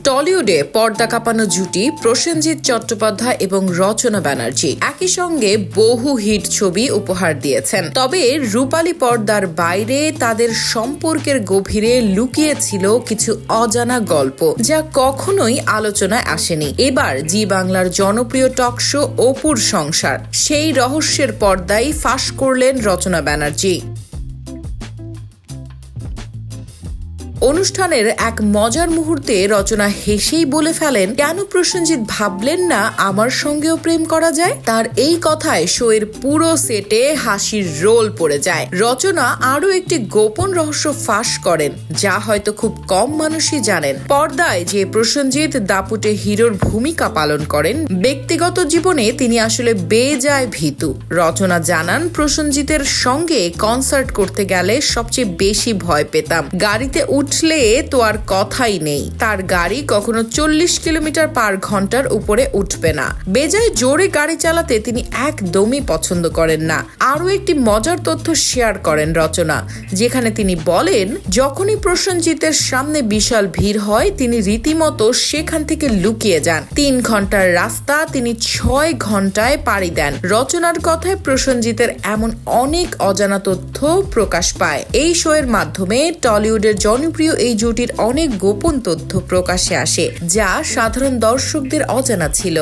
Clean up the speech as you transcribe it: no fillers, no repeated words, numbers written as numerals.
টলিউডে পর্দা কাঁপানো জুটি প্রসেনজিৎ চট্টোপাধ্যায় এবং রচনা ব্যানার্জি একই সঙ্গে বহু হিট ছবি উপহার দিয়েছেন। তবে রূপালী পর্দার বাইরে তাদের সম্পর্কের গভীরে লুকিয়ে ছিল কিছু অজানা গল্প, যা কখনোই আলোচনায় আসেনি। এবার জি বাংলার জনপ্রিয় টক শো অপুর সংসার সেই রহস্যের পর্দায় ফাঁস করলেন রচনা ব্যানার্জি। অনুষ্ঠানের এক মজার মুহূর্তে রচনা হেসেই বলে ফেলেন, কেন প্রসেনজিৎ ভাবলেন না আমার সঙ্গেও প্রেম করা যায়। তার এই কথায় শোয়ের পুরো সেটে হাসির রোল পড়ে যায়। রচনা আরো একটি গোপন রহস্য ফাঁস করেন, যা হয়তো খুব কম মানুষই জানেন। পর্দায় যে প্রসেনজিৎ দাপুটে হিরোর ভূমিকা পালন করেন, ব্যক্তিগত জীবনে তিনি আসলে বেজায় ভীতু। রচনা জানান, প্রসেনজিতের সঙ্গে কনসার্ট করতে গেলে সবচেয়ে বেশি ভয় পেতাম। গাড়িতে উঠলে তো আর কথাই নেই, তার গাড়ি কখনো 40 কিলোমিটার পার ঘন্টার উপরে উঠবে না। বেজায় জোরে গাড়ি চালাতে তিনি একদমই পছন্দ করেন না। আরো একটি মজার তথ্য শেয়ার করেন রচনা, যেখানে তিনি বলেন, যখনই প্রসেনজিতের সামনে বিশাল ভিড় হয় তিনি রীতিমতো সেখান থেকে লুকিয়ে যান। 3 ঘন্টার রাস্তা তিনি 6 ঘন্টায় পাড়ি দেন। রচনার কথায় প্রসেনজিতের এমন অনেক অজানা তথ্য প্রকাশ পায়। এই শো এর মাধ্যমে টলিউডের জনপ্রিয় এই জুটির অনেক গোপন তথ্য প্রকাশে আসে, যা সাধারণ দর্শকদের অজানা ছিল।